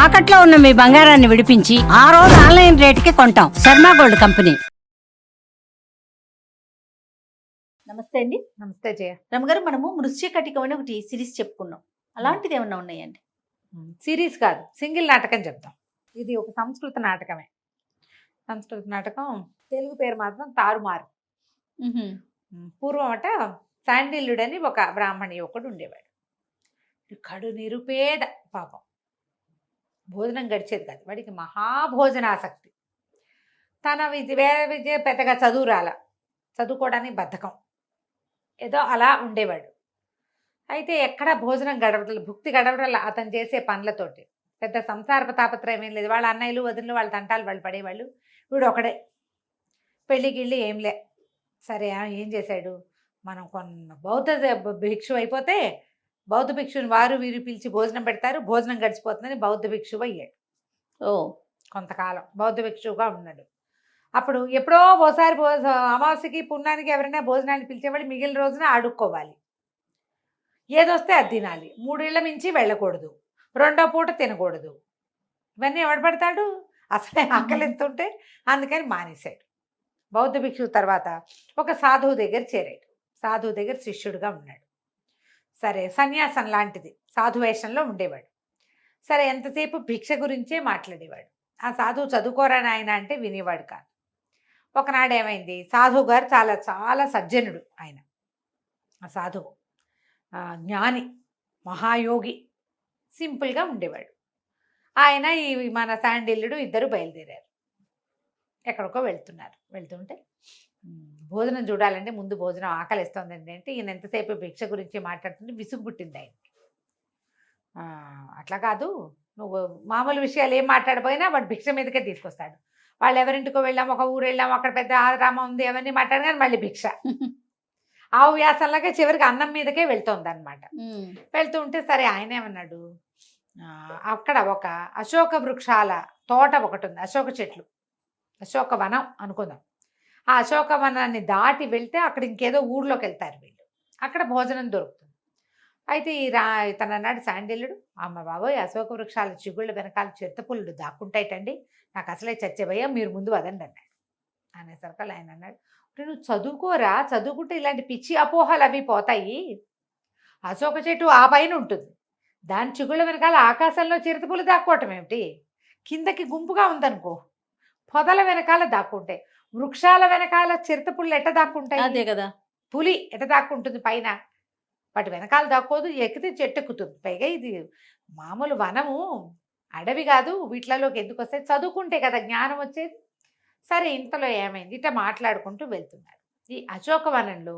తాకట్లో ఉన్న మీ బంగారాన్ని విడిపించి ఆ రోజు ఆన్లైన్ రేటుకి కొంటాం. Sharma gold company. నమస్తే అండి. నమస్తే జయ. రమగారు, మనము మృత్యుకటికం అని ఒకటి సిరీస్ చెప్పుకున్నాం. అలాంటిది ఏమన్నా ఉన్నాయండి? సిరీస్ కాదు, సింగిల్ నాటకం చెప్తాం. ఇది ఒక సంస్కృత నాటకమే. సంస్కృత నాటకం, తెలుగు పేరు మాత్రం తారుమారు. పూర్వం అట శాండిల్యుడని ఒక బ్రాహ్మణ యువకుడు ఉండేవాడు. కడు నిరుపేద పాపం, భోజనం గడిచేది కాదు. వాడికి మహాభోజనాసక్తి. తన వేరే విద్య పెద్దగా చదువు రాల, చదువుకోవడానికి బద్ధకం, ఏదో అలా ఉండేవాడు. అయితే ఎక్కడ భోజనం గడవడలు, భుక్తి గడవడల అతను చేసే పనులతోటి. పెద్ద సంసార తాపత్రయం ఏం లేదు. వాళ్ళ అన్నయ్యలు వదినలు వాళ్ళ తంటాలు వాళ్ళు పడేవాళ్ళు, వీడు ఒకడే. పెళ్ళిగిళ్ళి ఏంలే. సరే ఏం చేశాడు, మనం కొన్న బౌద్ధ భిక్షు అయిపోతే బౌద్ధ భిక్షుని వారు వీరు పిలిచి భోజనం పెడతారు, భోజనం గడిచిపోతుందని బౌద్ధ భిక్షువు అయ్యాడు. ఓ, కొంతకాలం బౌద్ధ భిక్షువుగా ఉన్నాడు. అప్పుడు ఎప్పుడో ఓసారి అమావాస్యకి పుణ్యానికి ఎవరైనా భోజనాన్ని పిలిచేవాళ్ళు, మిగిలిన రోజున అడుక్కోవాలి. ఏదొస్తే అది తినాలి, 3 ఏళ్ల మించి వెళ్ళకూడదు, 2వ పూట తినకూడదు. ఇవన్నీ ఎవడు పడతాడు, అసలే ఆకలిస్తుంటే. అందుకని మానేశాడు. బౌద్ధ భిక్షువు తర్వాత ఒక సాధువు దగ్గర చేరాడు. సాధువు దగ్గర శిష్యుడిగా ఉన్నాడు. సరే, సన్యాసం లాంటిది సాధు వేషంలో ఉండేవాడు. సరే, ఎంతసేపు భిక్ష గురించే మాట్లాడేవాడు. ఆ సాధువు చదువుకోరా నాయన అంటే వినేవాడు కాదు. ఒకనాడు ఏమైంది, సాధువు గారు చాలా చాలా సజ్జనుడు. ఆయన ఆ సాధువు జ్ఞాని, మహాయోగి, సింపుల్గా ఉండేవాడు. ఆయన ఈ మన శాండిల్యుడు ఇద్దరు బయలుదేరారు. ఎక్కడికో వెళ్తున్నారు. వెళ్తుంటే భోజనం చూడాలంటే ముందు భోజనం ఆకలిస్తోందండి అంటే, ఈయన ఎంతసేపు భిక్ష గురించి మాట్లాడుతుంటే విసుగు పుట్టింది ఆయన. అట్లా కాదు, నువ్వు మామూలు విషయాలు ఏం మాట్లాడిపోయినా వాడు భిక్ష మీదకే తీసుకొస్తాడు. వాళ్ళు ఎవరింటికో వెళ్ళాం, ఒక ఊరు వెళ్ళాం, అక్కడ పెద్ద ఆరామం ఉంది, అవన్నీ మాట్లాడు, కానీ మళ్ళీ భిక్ష. ఆవు వ్యాసంలాగా చివరికి అన్నం మీదకే వెళ్తోంది అనమాట. వెళ్తూ ఉంటే సరే, ఆయన ఏమన్నాడు, అక్కడ ఒక అశోక వృక్షాల తోట ఒకటి ఉంది, అశోక చెట్లు, అశోక వనం అనుకుందాం. ఆ అశోక వనాన్ని దాటి వెళ్తే అక్కడ ఇంకేదో ఊర్లోకి వెళ్తారు వీళ్ళు, అక్కడ భోజనం దొరుకుతుంది. అయితే తన అన్నాడు శాండిల్యుడు, అమ్మ బాబోయ్, అశోక వృక్షాల చిగుళ్ళ వెనకాల చిరుతపుల్లు దాక్కుంటాయిటండి, నాకు అసలే చచ్చేభయ్యా, మీరు ముందు వదండి అన్నాడు. అనేసరికి ఆయన అన్నాడు, నువ్వు చదువుకోరా, చదువుకుంటే ఇలాంటి పిచ్చి అపోహలు అవి పోతాయి. అశోక చెట్టు ఆ పైన ఉంటుంది, దాని చిగుళ్ళ వెనకాల ఆకాశంలో చిరుతపులు దాక్కోవటం ఏమిటి, కిందకి గుంపుగా ఉందనుకో, పొదల వెనకాల దాక్కుంటాయి. వృక్షాల వెనకాల చిరుతపుళ్ళు ఎట్ట దాక్కుంటాయి? అదే కదా, పులి ఎట్ట దాక్కుంటుంది పైన, వాటి వెనకాల దాక్కోదు, ఎక్కితే చెట్టు ఎక్కుతుంది. పైగా ఇది మామూలు వనము, అడవి కాదు, వీటిలోకి ఎందుకు వస్తాయి, చదువుకుంటే కదా జ్ఞానం వచ్చేది. సరే, ఇంతలో ఏమైంది, ఇట్లా మాట్లాడుకుంటూ వెళ్తున్నారు. ఈ అశోక వనంలో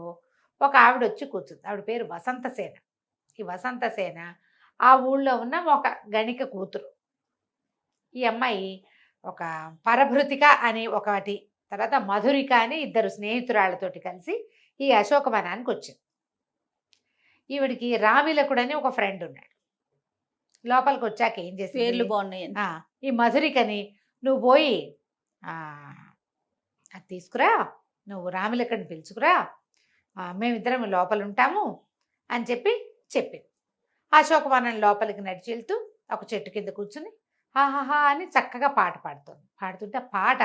ఒక ఆవిడ వచ్చి కూర్చుంది. ఆవిడ పేరు వసంతసేన. ఈ వసంతసేన ఆ ఊళ్ళో ఉన్న ఒక గణిక కూతురు. ఈ అమ్మాయి ఒక పరభృతిక అని ఒకటి, తర్వాత మధురిక అని ఇద్దరు స్నేహితురాళ్ళతోటి కలిసి ఈ అశోక వనానికి వచ్చింది. ఈవిడికి రామిలకుడు అని ఒక ఫ్రెండ్ ఉన్నాడు. లోపలికి వచ్చాక ఏం చేసి, పేర్లు బాగున్నాయి. ఈ మధురికని, నువ్వు పోయి అది తీసుకురా, నువ్వు రామిలకుడిని పిలుచుకురా, మేమిద్దరం లోపల ఉంటాము అని చెప్పింది. అశోకవనం లోపలికి నడిచి వెళ్తూ ఒక చెట్టు కింద కూర్చుని హాహాహా అని చక్కగా పాట పాడుతుంటే ఆ పాట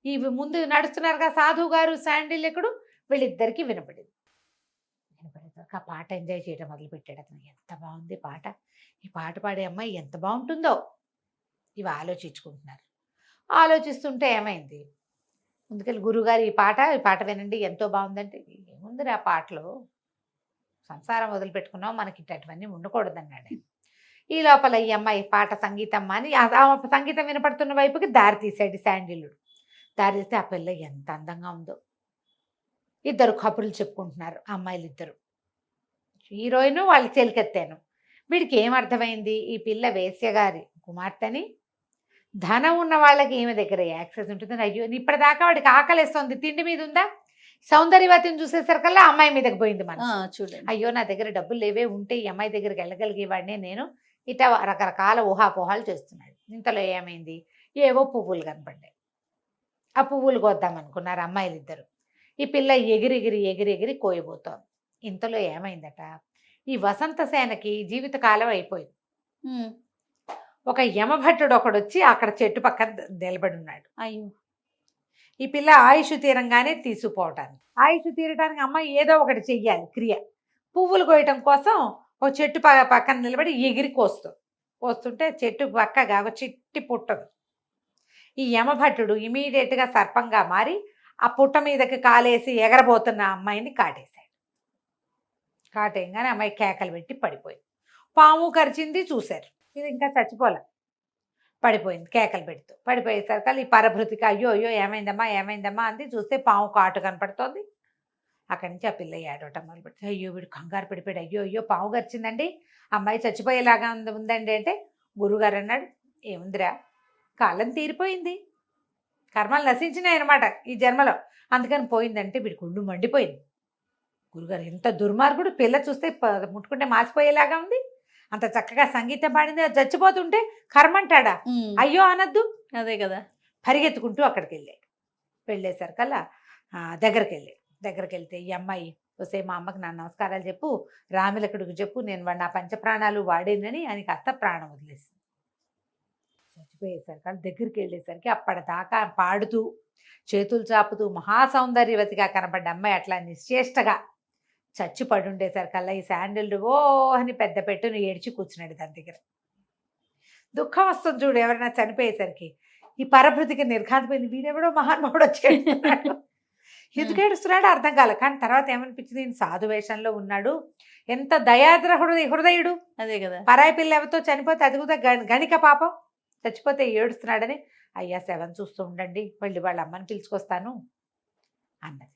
ఇవి ముందు నడుస్తున్నారు కదా సాధువు గారు శాండిల్యుడు, వీళ్ళిద్దరికీ వినపడేసరికి ఆ పాట ఎంజాయ్ చేయడం మొదలుపెట్టాడు అతను. ఎంత బాగుంది పాట, ఈ పాట పాడే అమ్మాయి ఎంత బాగుంటుందో ఇవి ఆలోచించుకుంటున్నారు. ఆలోచిస్తుంటే ఏమైంది, ముందుకెళ్ళి గురువుగారు ఈ పాట వినండి, ఎంతో బాగుందంటే, ఏముంది ఆ పాటలో, సంసారం వదిలిపెట్టుకున్నావు, మనకి ఇట్టవన్నీ ఉండకూడదన్నాడు. ఈ లోపల ఈ అమ్మాయి పాట సంగీతం అని సంగీతం వినపడుతున్న వైపుకి దారి తీశాడు శాండిల్యుడు. దారి తీస్తే ఆ పిల్ల ఎంత అందంగా ఉందో. ఇద్దరు కబుర్లు చెప్పుకుంటున్నారు అమ్మాయిలు ఇద్దరు, హీరోయిన్ వాళ్ళు చెలికెత్తాను. వీడికి ఏమర్థమైంది, ఈ పిల్ల వేశ్య గారి కుమార్తెని, ధనం ఉన్న వాళ్ళకి ఈమె దగ్గర యాక్సెస్ ఉంటుంది. అయ్యో, ఇప్పటిదాకా వాడికి ఆకలిస్తుంది, తిండి మీద ఉందా, సౌందర్యవతిని చూసేసరికల్లా అమ్మాయి మీదకి పోయింది మనం. చూడండి, అయ్యో నా దగ్గర డబ్బులు లేవే, ఉంటే ఈ అమ్మాయి దగ్గరికి వెళ్ళగలిగేవాడినే నేను, ఇట్లా రకరకాల ఊహాపోహాలు చేస్తున్నాడు. ఇంతలో ఏమైంది, ఏవో పువ్వులు కనపడ్డాయి. ఆ పువ్వులు కోద్దామనుకున్నారు అమ్మాయిలు ఇద్దరు. ఈ పిల్ల ఎగిరెగిరి కోయబోతోంది. ఇంతలో ఏమైందట, ఈ వసంతసేనకి జీవితకాలం అయిపోయింది. ఒక యమభట్టుడు ఒకడు వచ్చి అక్కడ చెట్టు పక్కన నిలబడి ఉన్నాడు. అయ్యో. ఈ పిల్ల ఆయుష్ తీరంగానే తీసుకుపోవటానికి, ఆయుష్ తీరటానికి అమ్మాయి ఏదో ఒకటి చెయ్యాలి క్రియ. పువ్వులు కోయటం కోసం ఓ చెట్టు పక్కన నిలబడి ఎగిరి కోస్తుంటే చెట్టు పక్కగా ఒక చిట్టి పుట్టదు. ఈ యమభట్టుడు ఇమీడియట్గా సర్పంగా మారి ఆ పుట్ట మీదకి కాలేసి ఎగరబోతున్న అమ్మాయిని కాటేశాడు. కాటేయంగానే అమ్మాయి కేకలు పెట్టి పడిపోయింది. పాము కరిచింది, చూశారు. ఇది ఇంకా చచ్చిపోలే, పడిపోయింది కేకలు పెడుతూ. పడిపోయేసరికి ఈ పరభృతికి అయ్యో అయ్యో ఏమైందమ్మా ఏమైందమ్మా అంది. చూస్తే పాము కాటు కనపడుతోంది. అక్కడి నుంచి ఆ పిల్ల ఏడవటం మొదలుపెట్టి అయ్యో వీడు కంగారు పడిపోయాడు, అయ్యో అయ్యో పాము గరిచిందండి, అమ్మాయి చచ్చిపోయేలాగా ఉందండి అంటే గురువుగారు అన్నాడు, ఏముందిరా కాలం తీరిపోయింది, కర్మలు నశించినాయి అనమాట ఈ జన్మలో, అందుకని పోయిందంటే వీడి గుండు మండిపోయింది. గురుగారు ఎంత దుర్మార్గుడు, పిల్ల చూస్తే ముట్టుకుంటే మాసిపోయేలాగా ఉంది, అంత చక్కగా సంగీతం పాడింది, చచ్చిపోతుంటే కర్మంటాడా, అయ్యో అనద్దు. అదే కదా. పరిగెత్తుకుంటూ అక్కడికి వెళ్ళాడు. వెళ్ళేసరికల్లా దగ్గరికి వెళ్తే ఈ అమ్మాయి వస్తే మా అమ్మకి నా నమస్కారాలు చెప్పు, రామిలకుడికి చెప్పు, నేను నా పంచప్రాణాలు వాడేనని అని కాస్త ప్రాణం వదిలేసింది. చచ్చిపోయేసరికి దగ్గరికి వెళ్ళేసరికి అప్పటిదాకా పాడుతూ చేతులు చాపుతూ మహాసౌందర్యవతిగా కనబడ్డ అమ్మాయి అట్లా నిశ్చేష్టగా చచ్చి పడుండేసరికల్లా ఈ శాండిల్ ఓ అని పెద్ద పెట్టును ఏడ్చి కూర్చున్నాడు దాని దగ్గర. దుఃఖం వస్తుంది చూడు ఎవరైనా చనిపోయేసరికి. ఈ పరభృతికి నిర్ఘాంతపోయింది, వీడెవడో మహానుభావుడు వచ్చేస్తున్నాడు, ఎందుకు ఏడుస్తున్నాడు అర్థం కాలే. కానీ తర్వాత ఏమనిపించింది, ఈయన సాధు వేషంలో ఉన్నాడు, ఎంత దయాద్ర హృదయుడు. అదే కదా. పరాయి పిల్ల ఎవరితో చనిపోతే అది కూడా గణిక పాపం, చచ్చిపోతే ఏడుస్తున్నాడని అయ్యా శవం చూస్తూ ఉండండి, మళ్ళీ వాళ్ళ అమ్మని పిలుచుకొస్తాను అన్నది.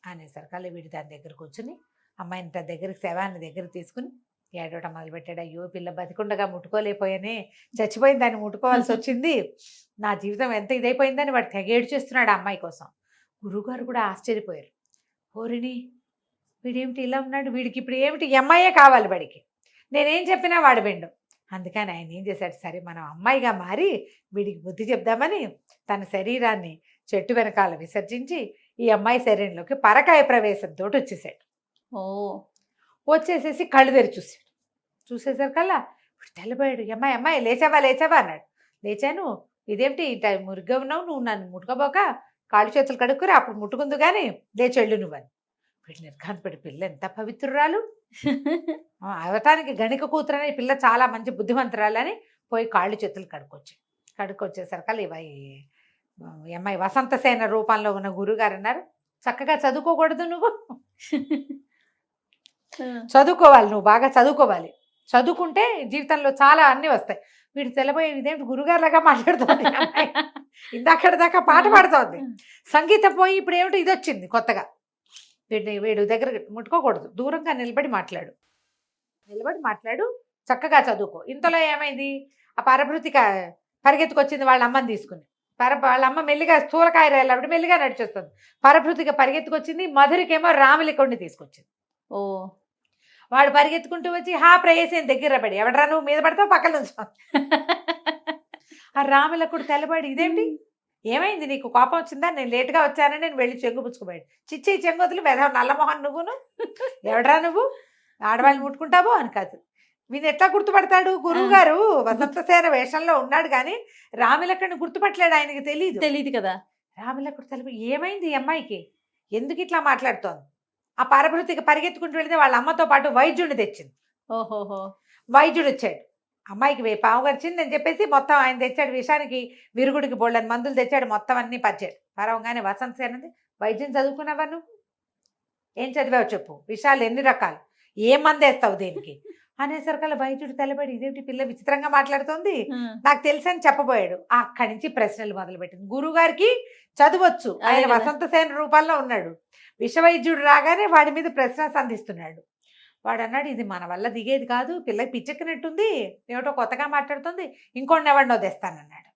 అనేసరికల్లా వీడి దాని దగ్గర కూర్చుని అమ్మాయిని తన దగ్గరికి శవాన్ని దగ్గరికి తీసుకుని ఏడవటం మొదలుపెట్టాడు. అయ్యో పిల్ల బతికుండగా ముట్టుకోలేకపోయానే, చచ్చిపోయింది దాన్ని ముట్టుకోవాల్సి వచ్చింది, నా జీవితం ఎంత ఇదైపోయిందని వాడు తెగ ఏడ్చేస్తున్నాడు ఆ అమ్మాయి కోసం. గురువుగారు కూడా ఆశ్చర్యపోయారు. ఓరిని వీడేమిటి ఇలా ఉన్నాడు, వీడికి ఇప్పుడు ఏమిటి ఈ అమ్మాయే కావాలి వాడికి, నేనేం చెప్పినా వాడు విండు. అందుకని ఆయన ఏం చేశాడు, సరే మనం అమ్మాయిగా మారి వీడికి బుద్ధి చెప్దామని తన శరీరాన్ని చెట్టు వెనకాల విసర్జించి ఈ అమ్మాయి శరీరంలోకి పరకాయ ప్రవేశంతో వచ్చేసాడు. ఓ వచ్చేసేసి కళ్ళు తెరి చూసేసరికల్లా ఇప్పుడు తెల్లబోయాడు. అమ్మాయి అమ్మాయి లేచావా అన్నాడు. లేచాను, ఇదేమిటి మురిగ్గా ఉన్నావు, నువ్వు నన్ను ముట్టుకోబోక కాళ్ళు చేతులు కడుక్కురా, అప్పుడు ముట్టుకుందు కానీ లేచెళ్ళు నువ్వని. వీళ్ళు నిర్ఘాంతపడి పిల్ల ఎంత పవిత్రురాలు, అవటానికి గణిక కూతురని పిల్ల చాలా మంచి బుద్ధిమంతురాలని పోయి కాళ్ళు చేతులు కడుక్కొచ్చేసరికల్లా ఈ అమ్మాయి వసంతసేన రూపంలో ఉన్న గురువుగారు అన్నారు, చక్కగా చదువుకోకూడదు నువ్వు, చదువుకోవాలి, నువ్వు బాగా చదువుకోవాలి, చదువుకుంటే జీవితంలో చాలా అన్నీ వస్తాయి. వీడు తెల్లబోయే ఇదేంటి గురుగారులాగా మాట్లాడుతోంది, ఇందాకటి దాకా పాట పాడుతోంది, సంగీతం పోయి ఇప్పుడు ఏమిటి ఇది వచ్చింది కొత్తగా. వీడు దగ్గర ముట్టుకోకూడదు, దూరంగా నిలబడి మాట్లాడు, చక్కగా చదువుకో. ఇంతలో ఏమైంది, ఆ పరభృతిక పరిగెత్తుకొచ్చింది వాళ్ళ అమ్మని తీసుకుని. వాళ్ళ అమ్మ మెల్లిగా స్థూలకాయ రాయలబడి మెల్లిగా నడిచేస్తుంది. పరభృతిక పరిగెత్తుకొచ్చింది, మధురికేమో రామిలికొండి తీసుకొచ్చింది. ఓ వాడు పరిగెత్తుకుంటూ వచ్చి ప్రేయసి దగ్గర పడి, ఎవడరా నువ్వు మీద పడతావు పక్కన నుంచి. ఆ రామిలకుడు తెల్లబడి, ఇదేంటి ఏమైంది, నీకు కోపం వచ్చిందా, నేను లేటుగా వచ్చానని నేను వెళ్ళి చెంగు పుచ్చుకోబోయాడు. చిచ్చి చెంగొదులు వెధవ నల్లమోహన్ నువ్వును, ఎవడరా నువ్వు ఆడవాళ్ళని ముట్టుకుంటావో అని కాదు. వీని ఎట్లా గుర్తుపడతాడు, గురువు గారు వసంతసేన వేషంలో ఉన్నాడు కానీ రామిలకుడిని గుర్తుపట్టలేడు, ఆయనకి తెలియదు కదా. రామిలకుడు తెలపి ఏమైంది ఈ అమ్మాయికి, ఎందుకు ఇట్లా మాట్లాడుతోంది. ఆ పరభృతికి పరిగెత్తుకుంటూ వెళితే వాళ్ళ అమ్మతో పాటు వైద్యుడిని తెచ్చింది. ఓహోహో. వైద్యుడు వచ్చాడు, అమ్మాయికి పాము గరిచింది అని చెప్పేసి మొత్తం ఆయన తెచ్చాడు, విషానికి విరుగుడికి బోళ్ళని మందులు తెచ్చాడు, మొత్తం అన్నీ పచ్చాడు. పరవంగానే వసంతసేనది, వైద్యం చదువుకున్నావా నువ్వు, ఏం చదివావు చెప్పు, విషాలు ఎన్ని రకాలు, ఏ మందు వేస్తావు దేనికి అనేసరికల్లా వైద్యుడు తెల్లబడి, ఇదేమిటి పిల్ల విచిత్రంగా మాట్లాడుతోంది, నాకు తెలుసని చెప్పబోయాడు. అక్కడి నుంచి ప్రశ్నలు మొదలుపెట్టింది. గురువు గారికి చదవచ్చు, ఆయన వసంతసేన రూపంలో ఉన్నాడు, విషవైద్యుడు రాగానే వాడి మీద ప్రశ్న సంధిస్తున్నాడు. వాడు అన్నాడు, ఇది మన వల్ల దిగేది కాదు, పిల్లకి పిచ్చెక్కినట్టుంది, ఏమిటో కొత్తగా మాట్లాడుతుంది, ఇంకోటి ఎవరినో తెస్తానన్నాడు.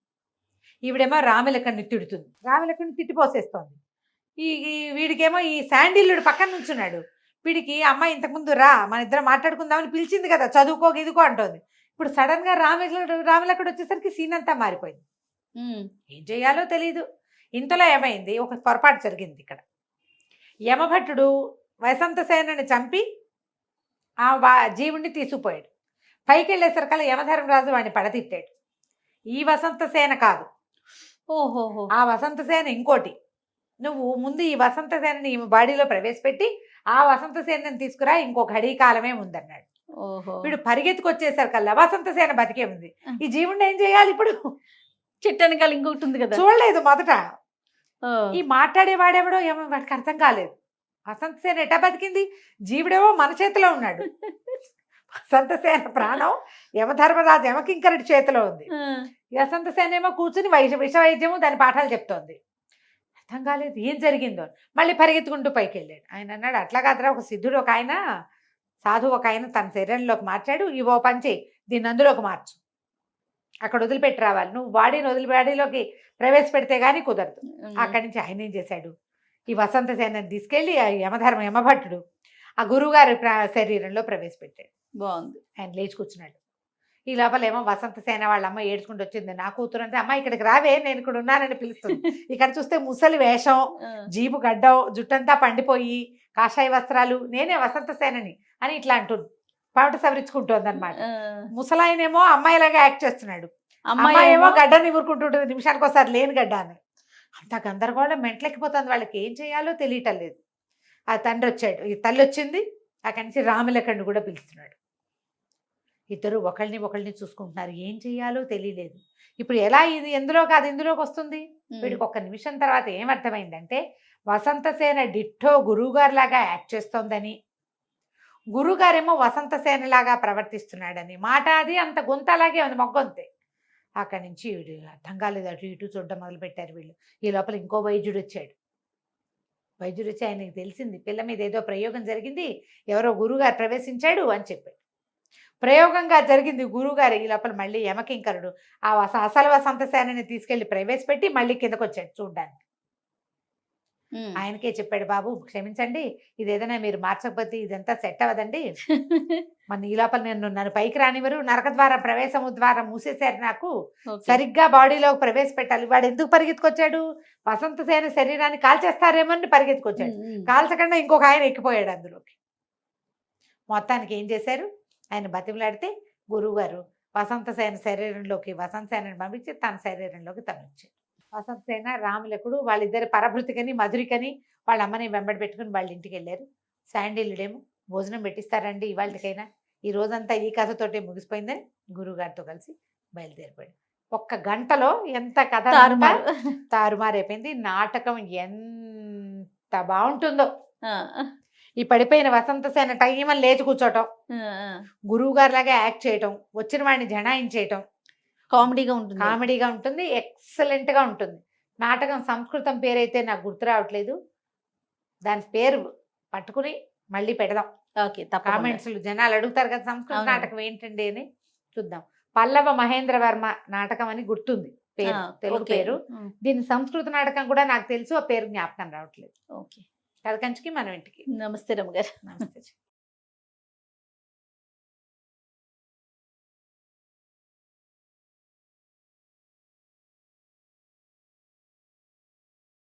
ఈవిడేమో రామిలకుడిని తిడుతుంది, రామిలకుడిని తిట్టిపోసేస్తోంది. వీడికేమో ఈ శాండిల్యుడు పక్కన నుంచున్నాడు. వీడికి అమ్మాయి ఇంతకుముందు రా మన ఇద్దరు మాట్లాడుకుందామని పిలిచింది కదా, చదువుకో ఇదికో అంటోంది. ఇప్పుడు సడన్ గా రామిలకుడు వచ్చేసరికి సీన్ అంతా మారిపోయింది. ఏం చేయాలో తెలియదు. ఇంతలో ఏమైంది, ఒక పొరపాటు జరిగింది ఇక్కడ. యమభట్టుడు వసంతసేనని చంపి ఆ జీవుణ్ణి తీసుకుపోయాడు. పైకి వెళ్ళేసరికల్లా యమధర్మరాజు వాడిని పడతిట్టాడు. ఈ వసంత సేన కాదు, ఓహోహో. ఆ వసంత సేన ఇంకోటి. నువ్వు ముందు ఈ వసంత సేనని ఈ బాడీలో ప్రవేశపెట్టి ఆ వసంత సేనని తీసుకురా, ఇంకొక ఘడీకాలమే ఉందన్నాడు. ఓహో. వీడు పరిగెత్తుకొచ్చేసరికల్లా వసంత సేన బతికే ఉంది. ఈ జీవుడిని ఏం చేయాలి ఇప్పుడు? చెట్టు వెనకాల ఇంకొకటి ఉంది కదా. చూడలేదు మొదట. ఓ. ఈ మాట్లాడేవాడెవడో ఏమో వాడికి అర్థం కాలేదు. వసంత సేన ఎటా బతికింది? జీవుడేమో మన చేతిలో ఉన్నాడు. వసంత సేన ప్రాణం యమధర్మరాజు యమకింకరుడి చేతిలో ఉంది. ఆ. వసంత సేన ఏమో కూర్చుని విష వైద్యము దాని పాఠాలు చెప్తోంది. అర్థం కాలేదు ఏం జరిగిందో. మళ్ళీ పరిగెత్తుకుంటూ పైకి వెళ్ళాడు. ఆయన అన్నాడు, అట్లా కాదురా, ఒక సిద్ధుడు ఒక ఆయన, సాధువు ఒక ఆయన తన శరీరంలోకి మార్చాడు, ఇవో పని చేయి, దీన్ని అందులోకి మార్చు, అక్కడ వదిలిపెట్టి రావాలి, నువ్వు బాడీని బాడీలోకి ప్రవేశపెడితే గానీ కుదరదు. అక్కడి నుంచి ఆయన ఏం చేశాడు, ఈ వసంత సేనని తీసుకెళ్ళి ఆ యమభట్టుడు ఆ గురువుగారి శరీరంలో ప్రవేశపెట్టాడు. బాగుంది. ఆయన లేచి కూర్చున్నాడు. ఈ లోపల ఏమో వసంత సేన వాళ్ళ అమ్మ ఏడ్చుకుంటూ వచ్చింది. నా కూతురు అంటే, అమ్మ ఇక్కడికి రావే, నేను ఇక్కడ ఉన్నానని పిలుస్తుంది. ఇక్కడ చూస్తే ముసలి వేషం, జీబు గడ్డం, జుట్టంతా పండిపోయి, కాషాయ వస్త్రాలు, నేనే వసంత సేనని అని ఇట్లా అంటుంది. పాట సవరించుకుంటోంది అనమాట. ముసలాయనేమో అమ్మాయిలాగా యాక్ట్ చేస్తున్నాడు, అమ్మాయి ఏమో గడ్డ నివురుకుంటుంటుంది, నిమిషానికి ఒకసారి లేని గడ్డ అని. అంత గందరగోళం మెంటలెక్కిపోతుంది. వాళ్ళకి ఏం చేయాలో తెలియటం లేదు. ఆ తండ్రి వచ్చాడు, ఈ తల్లి వచ్చింది. అక్కడి నుంచి రాములకండు కూడా పిలుస్తున్నాడు. ఇద్దరు ఒకళ్ళని చూసుకుంటున్నారు. ఏం చెయ్యాలో తెలియలేదు. ఇప్పుడు ఎలా ఇది ఎందులో కాదు ఇందులోకి వస్తుంది? వీడికి ఒక్క నిమిషం తర్వాత ఏమర్థమైందంటే, వసంతసేన డిట్టో గురువుగారు లాగా యాక్ట్ చేస్తోందని, గురువుగారేమో వసంతసేన లాగా ప్రవర్తిస్తున్నాడని. మాట అది అంత గొంత అలాగే ఉంది, మొగ్గొంతే. అక్కడి నుంచి వీడు అర్థం కాలేదు, అటు ఇటు చూడడం మొదలుపెట్టారు వీళ్ళు. ఈ లోపల ఇంకో వైద్యుడు వచ్చాడు. వైద్యుడు వచ్చి ఆయనకి తెలిసింది, పిల్ల మీద ఏదో ప్రయోగం జరిగింది, ఎవరో గురువుగారు ప్రవేశించాడు అని చెప్పాడు. ప్రయోగంగా జరిగింది గురువుగారు. ఈ లోపల మళ్ళీ యమకింకరుడు ఆ అసలు వసంతసేనని తీసుకెళ్లి ప్రవేశపెట్టి మళ్ళీ కిందకు వచ్చాడు చూడ్డానికి. ఆయనకే చెప్పాడు, బాబు క్షమించండి, ఇదేదైనా మీరు మార్చకపోతే ఇదంతా సెట్ అవ్వదండి. మన ఈ లోపల నన్ను పైకి రానివ్వరు, నరక ద్వారా ప్రవేశము ద్వారా మూసేశారు, నాకు సరిగ్గా బాడీలోకి ప్రవేశపెట్టాలి. వాడు ఎందుకు పరిగెత్తుకొచ్చాడు? వసంతసేన శరీరాన్ని కాల్చేస్తారేమో అని పరిగెత్తుకొచ్చాడు. కాల్చకుండా ఇంకొక ఆయన ఎక్కిపోయాడు అందులోకి. మొత్తానికి ఏం చేశారు, ఆయన బతిమలాడితే గురువుగారు వసంతసేన శరీరంలోకి వసంతసేనని పంపించి తన శరీరంలోకి తను వచ్చాడు. వసంతసేన రాములకుడు వాళ్ళిద్దరు పరభృతికని మధురికని వాళ్ళ అమ్మని వెంబడి పెట్టుకుని వాళ్ళ ఇంటికి వెళ్ళారు. శాండిల్యుడేమో భోజనం పెట్టిస్తారండి ఇవాళకైనా, ఈ రోజంతా ఈ కథతోటే ముగిసిపోయిందని గురువుగారితో కలిసి బయలుదేరిపోయాడు. ఒక్క గంటలో ఎంత కథ తారుమారైపోయింది. నాటకం ఎంత బాగుంటుందో. ఈ పడిపోయిన వసంతసేన టైమని లేచి కూర్చోటం, గురువు గారి లాగా యాక్ట్ చేయటం, వచ్చిన వాడిని జనాయించేయటం కామెడీగా ఉంటుంది, ఎక్సలెంట్ గా ఉంటుంది. నాటకం సంస్కృతం పేరైతే నాకు గుర్తు రావట్లేదు, దాని పేరు పట్టుకుని మళ్ళీ పెడదాం. కామెంట్స్ జనాలు అడుగుతారు కదా సంస్కృత నాటకం ఏంటండి అని, చూద్దాం. పల్లవ మహేంద్ర వర్మ నాటకం అని గుర్తుంది పేరు, తెలుగు పేరు. దీని సంస్కృత నాటకం కూడా నాకు తెలుసు, ఆ పేరు జ్ఞాపకం రావట్లేదు. కథ కంచికి మనం ఇంటికి. నమస్తే రమ్మగారు. నమస్తే.